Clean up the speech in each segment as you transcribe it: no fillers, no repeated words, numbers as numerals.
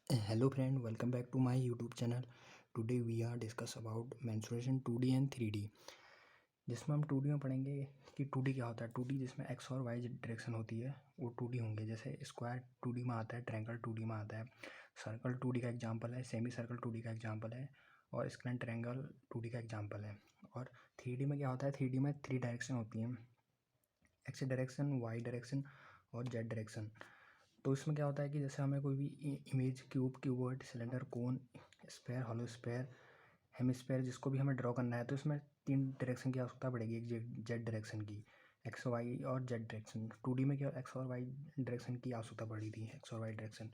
Hello friend, welcome back to my YouTube channel. Today we are discuss about mensuration 2D and 3D, जिसमें हम 2D में पढ़ेंगे कि 2D क्या होता है। 2D जिसमें x और y डायरेक्शन होती है वो 2D होंगे। जैसे स्क्वायर 2D में आता है, ट्रायंगल 2D में आता है, सर्कल 2D का एग्जांपल है, सेमी सर्कल 2D का एग्जांपल है और स्क्वायर ट्रायंगल 2D का एग्जांपल है। और 3D में क्या होता है, 3D में 3 डायरेक्शन होती हैं, x डायरेक्शन, y डायरेक्शन और z डायरेक्शन। तो इसमें क्या होता है कि जैसे हमें कोई भी इमेज क्यूबॉइड, सिलेंडर, कोन, स्फेयर, हॉलो स्फेयर, हेमिस्फेयर जिसको भी हमें ड्रॉ करना है तो इसमें 3 डायरेक्शन की आवश्यकता पड़ेगी। एक जेड डायरेक्शन की, एक्स वाई और जेड डायरेक्शन। 2D में क्या एक्स और वाई डायरेक्शन की आवश्यकता पड़ी थी, एक्स और वाई डायरेक्शन।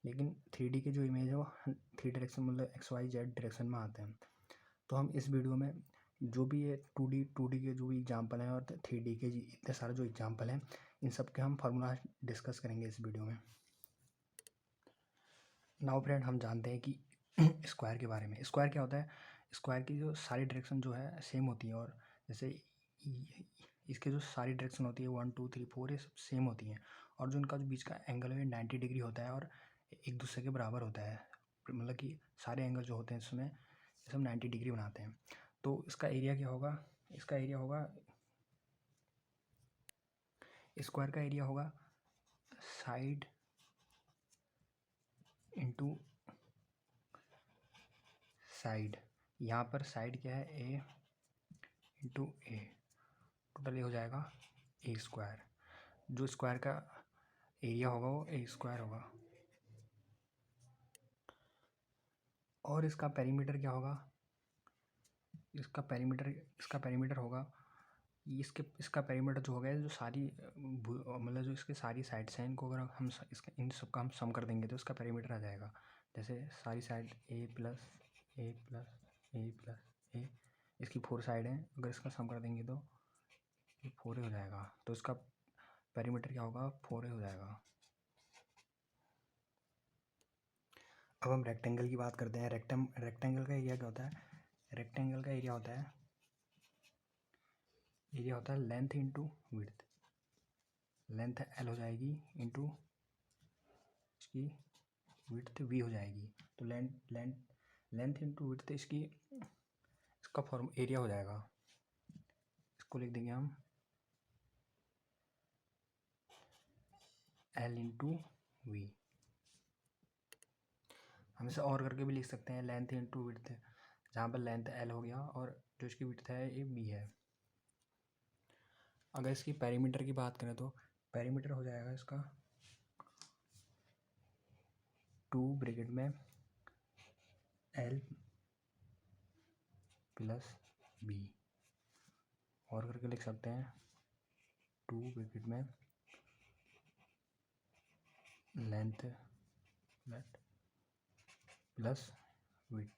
लेकिन 3D की जो इमेज है वो 3 डायरेक्शन मतलब एक्स वाई जेड डायरेक्शन में आते हैं। तो हम इस वीडियो में जो भी ये 2D के जो भी एग्जाम्पल हैं और 3D के इतने सारे जो एग्जाम्पल हैं, इन सब के हम फार्मूला डिस्कस करेंगे इस वीडियो में। नाउ फ्रेंड, हम जानते हैं कि स्क्वायर के बारे में। स्क्वायर क्या होता है? स्क्वायर की जो सारी डायरेक्शन जो है सेम होती है, और जैसे इसके जो सारी डायरेक्शन होती है 1 2 3 4 ये सब सेम होती हैं, और जो इनका जो बीच का एंगल है 90 डिग्री होता है और एक दूसरे के बराबर होता है। मतलब कि सारे एंगल जो होते हैं इसमें ये सब 90 डिग्री बनाते हैं। तो इसका एरिया क्या होगा? इसका एरिया होगा, स्क्वायर का एरिया होगा साइड इंटू साइड। यहाँ पर साइड क्या है? ए इंटू ए, टोटल ये हो जाएगा ए स्क्वायर। जो स्क्वायर का एरिया होगा वो ए स्क्वायर होगा। और इसका पेरीमीटर क्या होगा? इसका पेरीमीटर होगा, इसका पेरीमीटर जो होगा, जो सारी मतलब जो इसके सारी साइड्स हैं इनको अगर हम इसका इन सब का हम सम कर देंगे तो इसका पेरीमीटर आ जाएगा। जैसे सारी साइड ए प्लस ए प्लस ए प्लस ए, इसकी 4 साइड हैं, अगर इसका सम कर देंगे तो ये 4 हो जाएगा। तो इसका पेरीमीटर क्या होगा? 4 हो जाएगा। अब हम रेक्टेंगल की बात करते हैं। रेक्टेंगल का एरिया क्या होता है? रेक्टेंगल का एरिया होता है length into width. Length L हो जाएगी इंटू इसकी विड्थ वी हो जाएगी। तो लेंथ इंटू विड्थ इसका फॉर्म एरिया हो जाएगा। इसको लिख देंगे हम एल इंटू वी। हम इसे और करके भी लिख सकते हैं, लेंथ इंटू विड्थ, जहाँ पर लेंथ एल हो गया और जो इसकी विड्थ है ये बी है। अगर इसकी पेरीमीटर की बात करें तो पेरीमीटर हो जाएगा इसका 2 ब्रैकेट में एल प्लस बी, और करके लिख सकते हैं 2 ब्रैकेट में लेंथ प्लस विड्थ।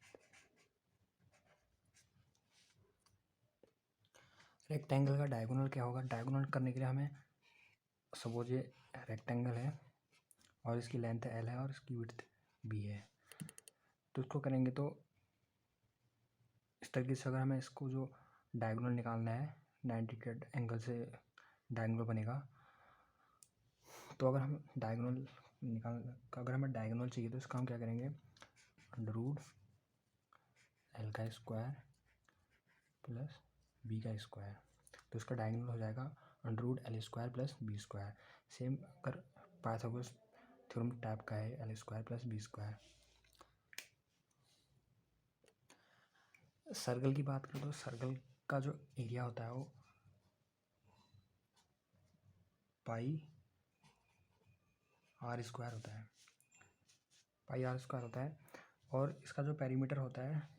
रेक्टेंगल का डायगोनल क्या होगा? डायगोनल करने के लिए हमें सपोज ये रेक्टेंगल है और इसकी लेंथ एल है और इसकी विड्थ बी है, तो इसको करेंगे तो इस तरीके से अगर हमें इसको जो डायगोनल निकालना है 90 के एंगल से डायगोनल बनेगा। तो अगर हम अगर हमें डायगोनल चाहिए तो इसका हम क्या करेंगे? अंडर रूट एल का स्क्वायर प्लस बी का स्क्वायर। तो इसका डायगोनल हो जाएगा under root L square plus B square. Same अगर पाइथागोरस थ्योरम टाइप का है, L square plus B square. Circle की बात करें तो सर्कल का जो एरिया होता है वो पाई आर स्क्वायर होता है, पाई आर स्क्वायर होता है। और इसका जो पेरीमीटर होता है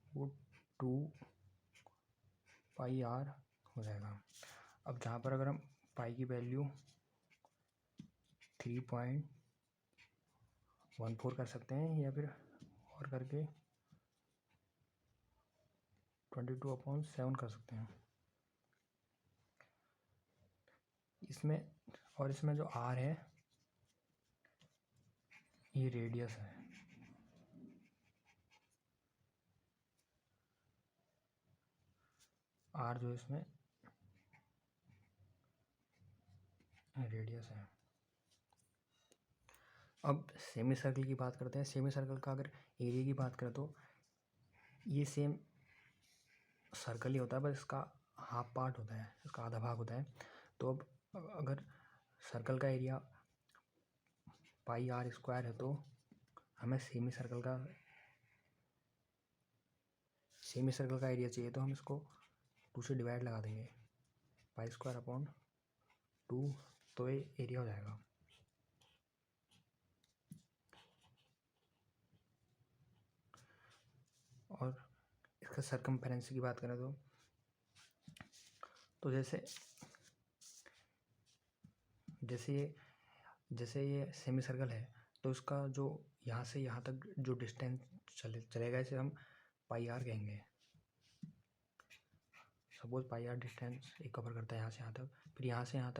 वो 2 पाई आर हो जाएगा। अब जहाँ पर अगर हम पाई की वैल्यू 3.14 कर सकते हैं या फिर और करके 22/7 कर सकते हैं इसमें। और इसमें जो आर है ये रेडियस है, आर जो इसमें रेडियस है। अब सेमी सर्कल की बात करते हैं। सेमी सर्कल का अगर एरिया की बात करें तो ये सेम सर्कल ही होता है, बस इसका हाफ पार्ट होता है, इसका आधा भाग होता है। तो अब अगर सर्कल का एरिया पाई आर स्क्वायर है तो हमें सेमी सर्कल का एरिया चाहिए, तो हम इसको 2 से डिवाइड लगा देंगे, पाई स्क्वायर अपॉन 2, तो ये एरिया हो जाएगा। और इसका सरकमफेरेंस की बात करें तो जैसे ये सेमी सर्कल है, तो इसका जो यहाँ से यहाँ तक जो डिस्टेंस चलेगा इसे हम पाई आर कहेंगे। सपोज पाई आर डिस्टेंस एक कवर करता है यहाँ से यहाँ तक, फिर यहाँ से यहाँ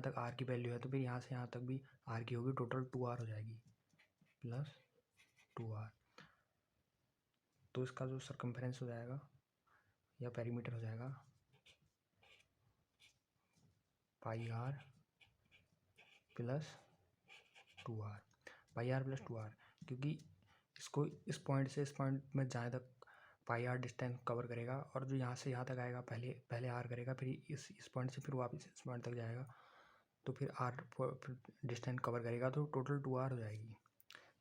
तक आर की वैल्यू है, तो फिर यहाँ से यहाँ तक भी आर की होगी, टोटल 2r हो जाएगी प्लस 2r। तो इसका जो सरकमफेरेंस हो जाएगा या पेरीमीटर हो जाएगा pi r plus 2r, pi r plus 2r, क्योंकि इसको इस पॉइंट से इस पॉइंट में जहाँ तक पाई आर डिस्टेंस कवर करेगा, और जो यहाँ से यहाँ तक आएगा पहले आर करेगा, फिर इस पॉइंट से फिर वापस इस पॉइंट तक जाएगा, तो फिर आर डिस्टेंस कवर करेगा, तो टोटल 2r हो जाएगी।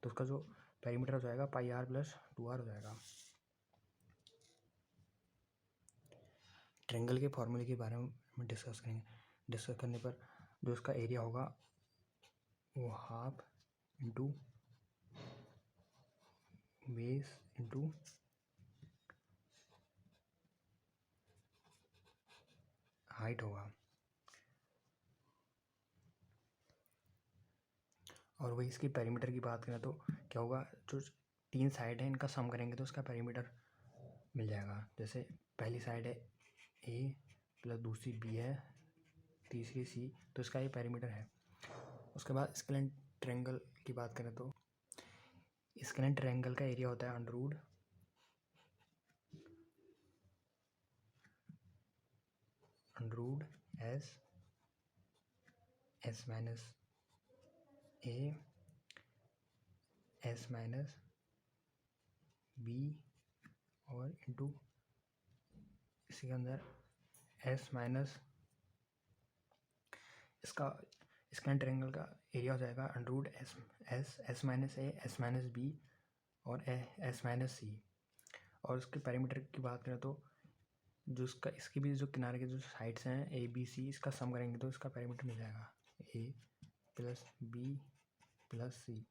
तो उसका जो पेरीमीटर हो जाएगा पाई आर प्लस 2r हो जाएगा। ट्रायंगल के फॉर्मूले के बारे में डिस्कस करने पर जो इसका एरिया होगा वो half into base into height होगा। और वही इसकी पेरीमीटर की बात करें तो क्या होगा, जो 3 साइड है इनका सम करेंगे तो इसका पेरीमीटर मिल जाएगा। जैसे पहली साइड है ए प्लस दूसरी बी है, तीसरी सी, तो इसका ये पेरीमीटर है। उसके बाद स्केलेन ट्रायंगल की बात करें तो स्केलेन ट्रायंगल का एरिया होता है under root S minus A S minus B और इंटू इसके अंदर एस माइनस, इसका स्केलेन ट्रायंगल का एरिया हो जाएगा under root S minus A S minus B और एस माइनस सी। और उसके पेरीमीटर की बात करें तो जो इसके भी जो किनारे के जो साइड्स हैं ए बी सी, इसका सम करेंगे तो इसका पेरीमीटर मिल जाएगा ए प्लस बी प्लस सी।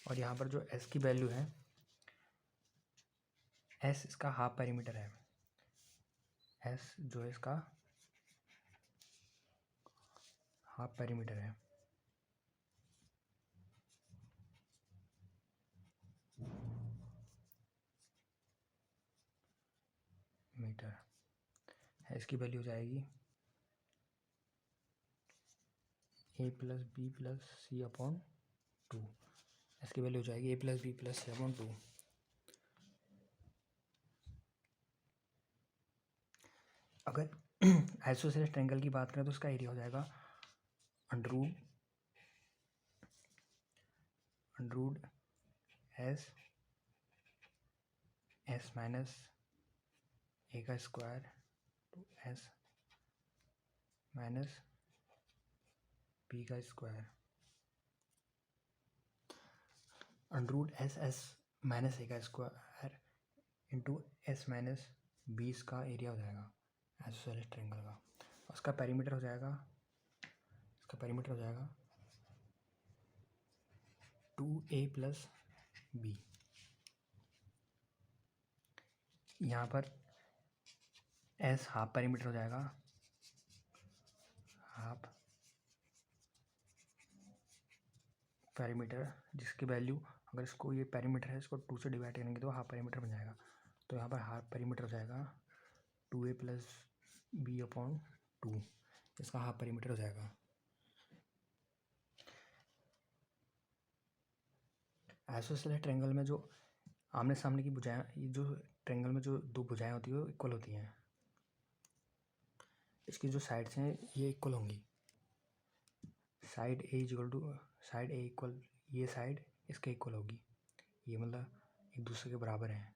और यहाँ पर जो एस की वैल्यू है, एस इसका हाफ पेरीमीटर है, एस जो है इसका हाफ पेरीमीटर है। मीटर है, इसकी वैल्यू हो जाएगी ए प्लस बी प्लस सी अपॉन 2। इसकी वैल्यू हो जाएगी ए प्लस बी प्लस सी अपॉन 2। अगर आइसोसेलेस ट्रायंगल की बात करें तो उसका एरिया हो जाएगा under root S minus A का square two S minus B का square, under root S minus A का square into S minus B का एरिया हो जाएगा आइसोसेलेस ट्रायंगल का। उसका पेरीमीटर हो जाएगा 2a प्लस बी। यहाँ पर एस हाफ पेरीमीटर हो जाएगा, हाफ पेरीमीटर, जिसकी वैल्यू अगर इसको ये पेरीमीटर है इसको 2 से डिवाइड करेंगे तो हाफ पेरीमीटर बन जाएगा। तो यहाँ पर हाफ पेरीमीटर हो जाएगा 2a प्लस बी अपॉन 2, इसका हाफ पेरीमीटर हो जाएगा। आइसोसेलेस ट्रायंगल में जो आमने सामने की भुजाएं, ये जो ट्रायंगल में जो 2 भुजाएं होती है वो इक्वल होती हैं, इसकी जो साइड्स हैं ये इक्वल होंगी। Side A equal to side A equal, ये साइड इसके इक्वल होगी, ये मतलब एक दूसरे के बराबर हैं।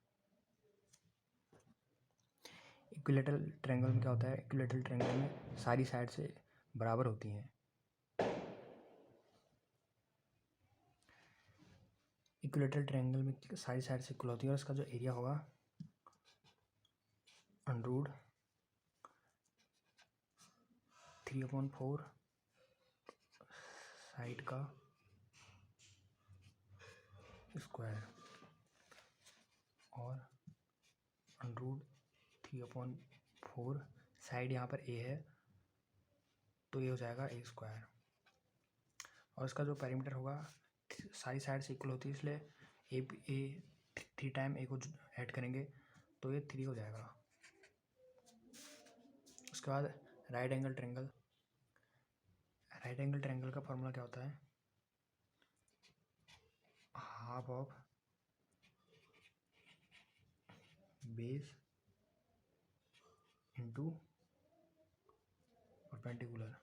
इक्विलेटरल ट्रायंगल में क्या होता है, इक्विलेटरल ट्रायंगल में सारी साइड से बराबर होती हैं। इक्विलेटरल ट्रायंगल में सारी साइड से इक्वल होती है और इसका जो एरिया होगा अंडररूट 3/4 साइड का स्क्वायर और अंडररूट 3/4 साइड यहाँ पर ए है तो ये हो जाएगा ए स्क्वायर। और इसका जो पैरामीटर होगा सारी साइड से इक्वल होती है, इसलिए ए 3 टाइम ए को ऐड करेंगे तो ये 3 हो जाएगा। उसके बाद right angle triangle. Right angle triangle का फॉर्मूला क्या होता है, half of base into perpendicular.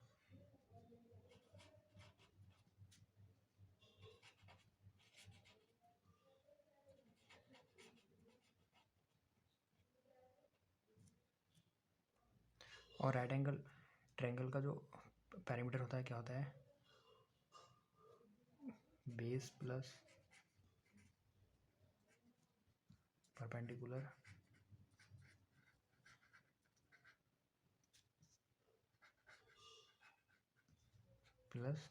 और राइट एंगल ट्रायंगल का जो पैरामीटर होता है क्या होता है, base plus perpendicular plus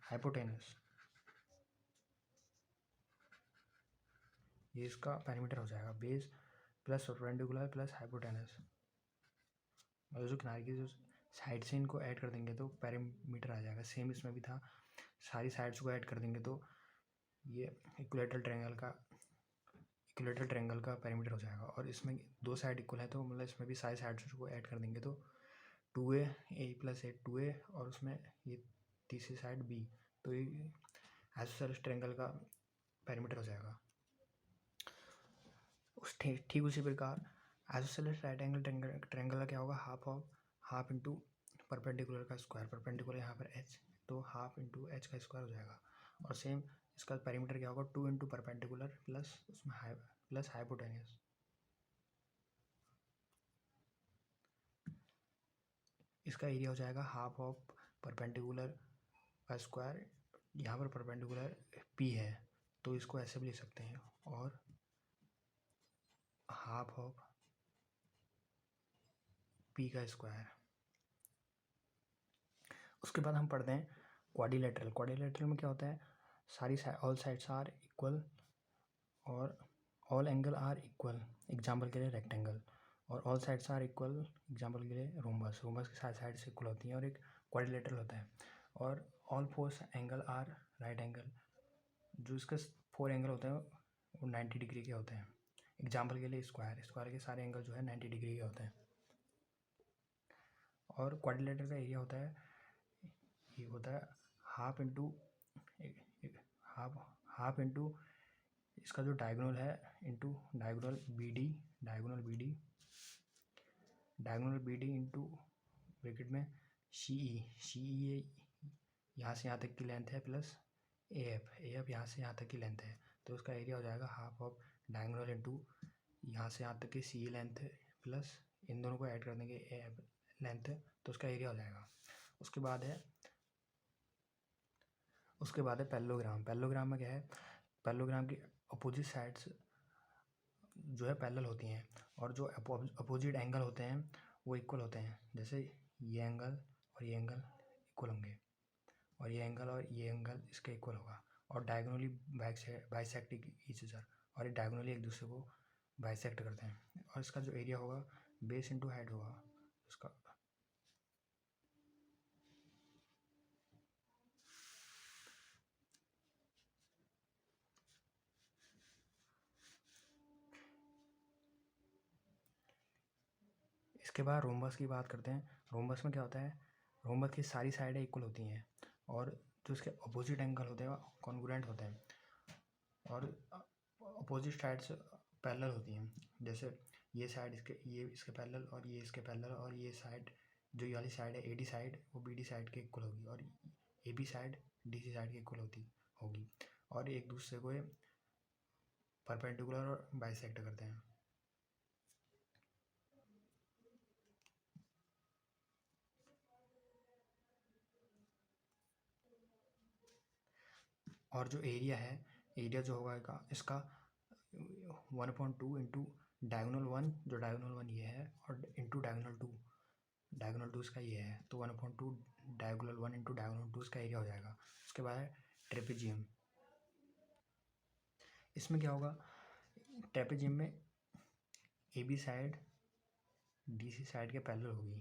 hypotenuse, ये इसका पैरामीटर हो जाएगा, base plus perpendicular plus hypotenuse. और जो किनारे की जो साइड से इनको ऐड कर देंगे तो पैरामीटर आ जाएगा। सेम इसमें भी था, सारी साइड्स को ऐड कर देंगे तो ये इक्विलेटरल ट्रायंगल का पैरामीटर हो जाएगा। और इसमें दो साइड इक्वल है तो मतलब इसमें भी सारी साइड्स को ऐड कर देंगे तो 2a a plus A 2a और उसमें ये तीसरी साइड b, तो ये आइसोसेलेस ट्रायंगल का पैरामीटर हो जाएगा। ठीक उसी प्रकार आइसोसेलेस राइट एंगल ट्रायंगल का क्या होगा, हाफ इंटू परपेंडिकुलर का स्क्वायर, परपेंडिकुलर यहाँ पर h तो हाफ इंटू एच का स्क्वायर हो जाएगा। और सेम इसका पैरामीटर क्या होगा, 2 इंटू परपेंडिकुलर प्लस उसमें प्लस हाइपोटेनस। इसका एरिया हो जाएगा हाफ ऑफ परपेंडिकुलर का स्क्वायर, यहाँ पर परपेंडिकुलर p है तो इसको ऐसे भी लिख सकते हैं, और हाफ ऑफ p का स्क्वायर। उसके बाद हम पढ़ते हैं क्वाड्रिलेटरल। क्वाड्रिलेटरल में क्या होता है, सारी ऑल साइड्स आर इक्वल और all angle are equal, example के लिए रेक्टेंगल, और all sides are equal, example के लिए रोम्बस, रोम्बस की सारी साइड से इक्वल होती हैं और एक क्वाड्रिलेटरल होता है। और all 4 angle are right angle, जो इसके 4 एंगल होते हैं वो 90 डिग्री के होते हैं। एग्जाम्पल के लिए स्क्वायर के सारे एंगल जो है 90 डिग्री के होते हैं। और क्वाड्रिलेटरल का एरिया होता है, ये होता है हाफ इंटू इसका जो डायगोनल है into diagonal B D into bracket में सी ई यहाँ से यहाँ तक की लेंथ है प्लस ए एफ यहाँ से यहाँ तक की लेंथ है, तो उसका एरिया हो जाएगा हाफ ऑफ डायगोनल इंटू यहाँ से यहाँ तक की सी लेंथ प्लस इन दोनों को ऐड कर देंगे ए एफ लेंथ, तो उसका एरिया हो जाएगा। उसके बाद है पैरेललोग्राम। पैरेललोग्राम में क्या है, पैरेललोग्राम की अपोजिट साइड्स जो है पैरेलल होती हैं और जो अपोजिट एंगल होते हैं वो इक्वल होते हैं। जैसे ये एंगल और ये एंगल इक्वल होंगे और ये एंगल इसके इक्वल होगा, और डायगोनली बाइसेक्ट ईच अदर, और ये डायगोनली एक दूसरे को बाइसेक्ट करते हैं। और इसका जो एरिया होगा बेस इंटू हाइट होगा उसका। इसके बाद रोम्बस की बात करते हैं। रोम्बस में क्या होता है, रोम्बस की सारी साइडें इक्वल होती हैं और जो इसके अपोजिट एंगल होते हैं कॉन्ग्रुएंट होते हैं और अपोजिट साइड्स पैरेलल होती हैं। जैसे ये साइड इसके पैरेलल और ये इसके पैरेलल और ये साइड जो ये वाली साइड है AD साइड वो BD साइड के इक्वल होगी, और AB साइड DC साइड के इक्वल होगी, और एक दूसरे को ये परपेंडिकुलर और बाइसेक्ट करते हैं। और जो एरिया है, एरिया जो होगा इसका 1/2 इंटू डायगोनल 1, जो डायगोनल 1 ये है, और इंटू डायगोनल टू इसका ये है, तो 1/2 डायगोनल 1 इंटू डायगोनल 2 इसका एरिया हो जाएगा। उसके बाद है ट्रेपेजियम। इसमें क्या होगा, ट्रेपेजियम में AB साइड DC साइड के पैरेलल होगी,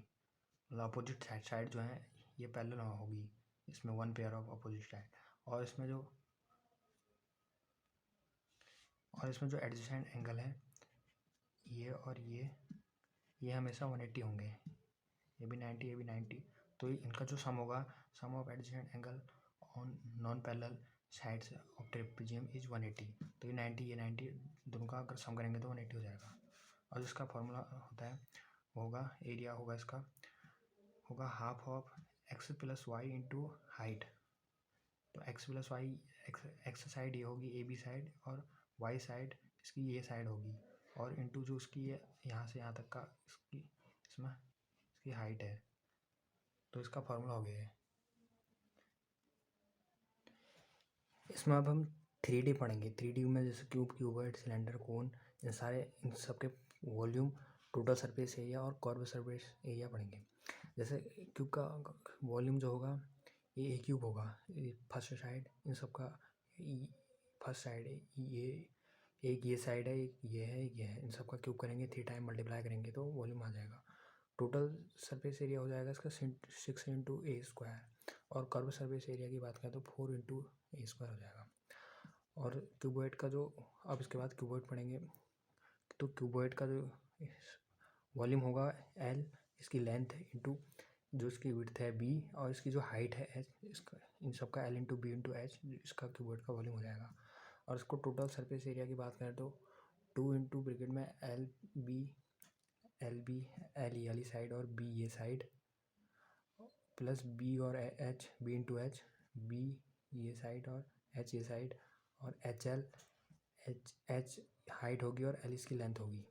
मतलब अपोजिट साइड जो है ये पैरेलल होगी इसमें, one pair of opposite side. और इसमें जो एडजेसेंट एंगल है ये और ये हमेशा 180 होंगे, ये भी 90, ये भी 90। तो इनका जो सम होगा, sum of adjacent angle on non parallel sides of trapezium is 180। तो ये 90, ये 90, दोनों का अगर सम करेंगे तो 180 हो जाएगा। और जिसका फॉर्मूला होता है वो होगा, एरिया होगा इसका होगा half of x plus Y into height. तो x plus Y, X side ये होगी AB साइड, और y साइड इसकी ये साइड होगी, और इंटू जो उसकी ये यहाँ से यहाँ तक का इसकी हाइट है। तो इसका फॉर्मूला हो गया है। इसमें अब हम 3D पढ़ेंगे। 3D में जैसे क्यूब, क्यूबॉइड, सिलेंडर, कोन, इन सब के वॉल्यूम, टोटल सरफेस एरिया और कर्व सरफेस एरिया पढ़ेंगे। जैसे क्यूब का वॉल्यूम जो होगा ये क्यूब होगा, फर्स्ट साइड इन सब का, फर्स्ट साइड ये एक ये साइड है, एक ये है, एक ये है, इन सब का क्यूब करेंगे, 3 टाइम मल्टीप्लाई करेंगे तो वॉल्यूम आ जाएगा। टोटल सरफेस एरिया हो जाएगा इसका 6 इंटू ए स्क्वायर, और कर्व सरफेस एरिया की बात करें तो 4 इंटू ए स्क्वायर हो जाएगा। और क्यूबॉइड का जो, अब इसके बाद क्यूबॉइड पढ़ेंगे, तो क्यूबॉइड का जो वॉल्यूम होगा L, इसकी लेंथ इंटू जो इसकी विड्थ है B, और इसकी जो हाइट है H, इसका इन सब का L into B into H, इसका क्यूबॉइड का वॉल्यूम हो जाएगा। और इसको टोटल सरफेस एरिया की बात करें तो 2 इंटू ब्रैकेट में L E वाली साइड और B ये साइड, प्लस B और H, B into H, B ये साइड और H ये साइड, और H हाइट होगी और L इसकी लेंथ होगी।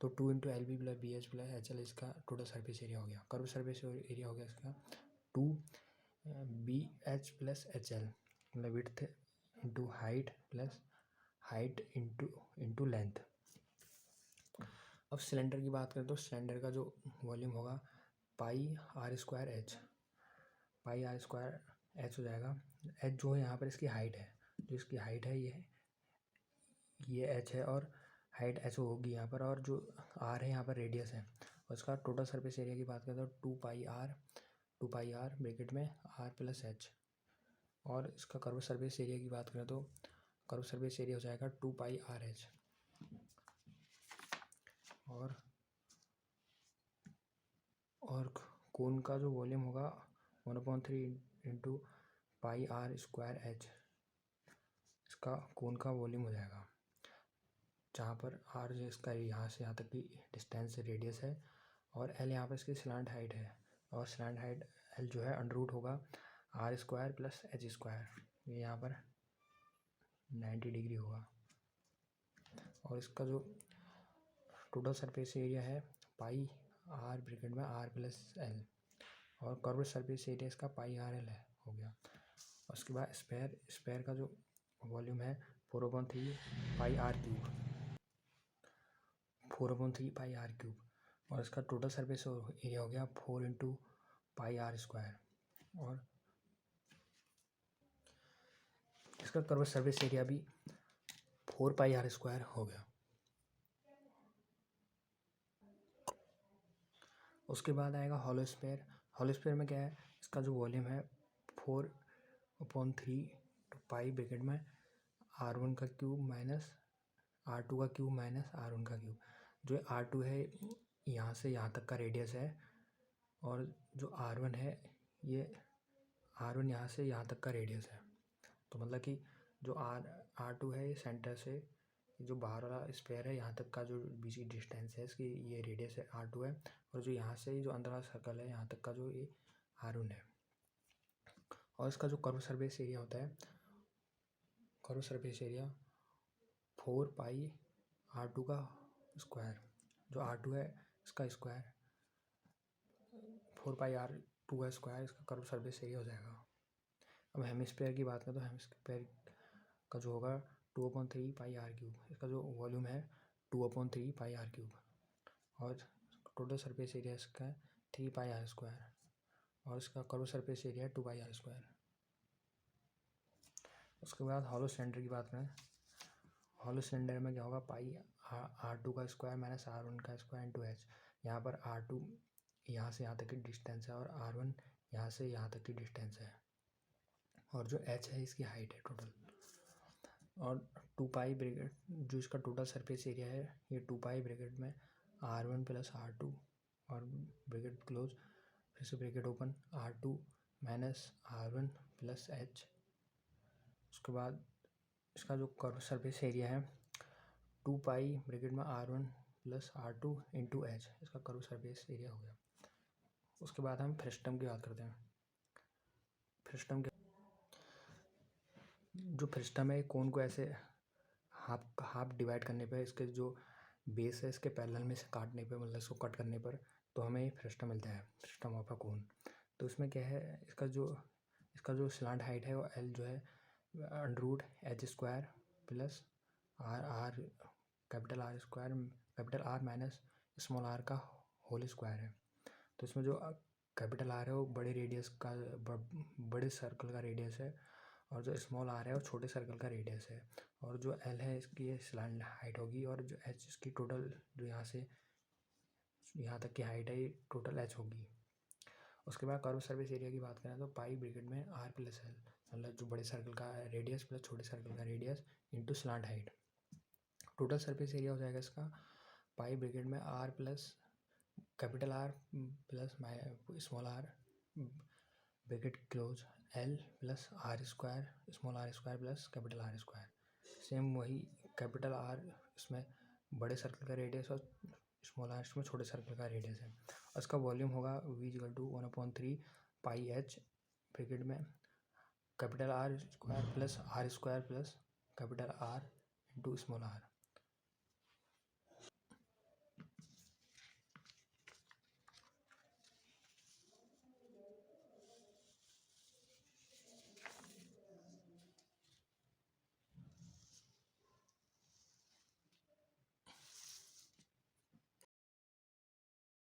तो 2 into LB plus BH plus HL इसका टोटल सरफेस एरिया हो गया। कर्व सरफेस एरिया हो गया इसका 2BH प्लस HL, मतलब width into height plus height into length. अब सिलेंडर की बात करें तो सिलेंडर का जो वॉल्यूम होगा πr²H, πr²H हो जाएगा। H जो है यहाँ पर इसकी हाइट है, जो इसकी हाइट है ये H है, और हाइट H होगी यहाँ पर, और जो R है यहाँ पर रेडियस है। और इसका टोटल सरफेस एरिया की बात करें तो 2πr ब्रैकेट में R प्लस H। और इसका कर्व सरफेस एरिया की बात करें तो कर्व सरफेस एरिया हो जाएगा 2πrH। और कोन का जो वॉल्यूम होगा 1/3 इंटू πr²H, इसका कोन का वॉल्यूम हो जाएगा, जहाँ पर R जो इसका यहाँ से यहाँ तक की डिस्टेंस रेडियस है, और L यहाँ पर इसकी स्लैंट हाइट है, और स्लैंट हाइट L जो है अंडर रूट होगा R² प्लस H², ये यहाँ पर 90 डिग्री होगा। और इसका जो टोटल सरफेस एरिया है πr ब्रैकेट में R प्लस L, और कर्व सरफेस एरिया इसका πrL है, हो गया। और उसके बाद स्पेयर का जो वॉल्यूम है 4/3 πr³, और इसका टोटल सरफेस एरिया हो गया 4 इंटू πr², और इसका कर्व सरफेस एरिया भी 4πr² हो गया। उसके बाद आएगा हॉलो स्फीयर। हॉलो स्फीयर में क्या है, इसका जो वॉल्यूम है 4/3 पाई ब्रैकेट में R1 का क्यूब माइनस R2 का क्यूब माइनस R1 का क्यूब। जो R2 है यहाँ से यहाँ तक का रेडियस है, और जो R1 है ये R1 यहाँ से यहाँ तक का रेडियस है। तो मतलब कि जो R2 है ये सेंटर से जो बाहर वाला स्पेयर है यहाँ तक का जो बीच की डिस्टेंस है इसकी, ये रेडियस है R2 है, और जो यहाँ से जो अंदर वाला सर्कल है यहाँ तक का जो ये R1 है। और इसका जो कर्व सरफेस एरिया होता है, कर्व सरफेस एरिया 4 पाई R2 का स्क्वायर, जो R2 है इसका स्क्वायर 4 पाई R2 का स्क्वायर, इसका कर्व सरफेस एरिया हो जाएगा। अब हेमिस्फीयर की बात करें तो हेमिस्फीयर का जो होगा 2/3 पाई R3, इसका जो वॉल्यूम है 2/3 पाई R3, और टोटल सरफेस एरिया इसका 3 पाई R², और इसका कर्व सरफेस एरिया 2 पाई R²। उसके बाद हॉलो सिलेंडर की बात करें, हॉलो सिलेंडर में क्या होगा, पाई R2 का स्क्वायर माइनस R1 का स्क्वायर इंटू H। यहाँ पर R2 यहाँ से यहाँ तक की डिस्टेंस है और R1 यहाँ से यहाँ तक की डिस्टेंस है, और जो H है इसकी हाइट है टोटल। और 2 पाई ब्रैकेट जो इसका टोटल सरफेस एरिया है, ये 2 पाई ब्रैकेट में R1 प्लस R2 और ब्रैकेट क्लोज, फिर से bracket open, R2 minus R1 plus H। उसके बाद इसका जो कर्व सरफेस एरिया है 2 पाई ब्रैकेट में R1 plus R2 into H, इसका कर्व सरफेस एरिया हो गया। उसके बाद हम फ्रस्टम की बात करते हैं। फ्रस्टम के जो फ्रस्टम है, कोन को ऐसे हाफ डिवाइड करने पर, इसके जो बेस है इसके पैरेलल में से काटने पर, मतलब इसको कट करने पर तो हमें फ्रस्टम मिलता है, फ्रस्टम ऑफ अ कोन। तो इसमें क्या है, इसका जो स्लांट हाइट है वो L जो है √H² plus R capital R minus small r का होल स्क्वायर है। तो इसमें जो कैपिटल R है वो बड़े रेडियस का, बड़े सर्कल का रेडियस है, और जो स्मॉल r है वो छोटे सर्कल का रेडियस है, और जो L है इसकी ये स्लांट हाइट होगी, और जो H इसकी टोटल जो यहाँ से यहाँ तक की हाइट है ये टोटल H होगी। उसके बाद कर्व सर्फेस एरिया की बात करें तो पाई ब्रैकेट में R प्लस L, मतलब जो बड़े सर्कल का रेडियस प्लस छोटे सर्कल का radius into slant height. Total surface area हो जाएगा इसका पाई ब्रैकेट में R plus capital R plus small r bracket close L plus R² small r² plus capital R²। Same वही कैपिटल R इसमें बड़े circle का रेडियस और स्मॉल r इसमें छोटे सर्कल का रेडियस है। और इसका वॉल्यूम होगा V=1/3 पाई H ब्रैकेट में capital R² plus R² plus capital R into small r।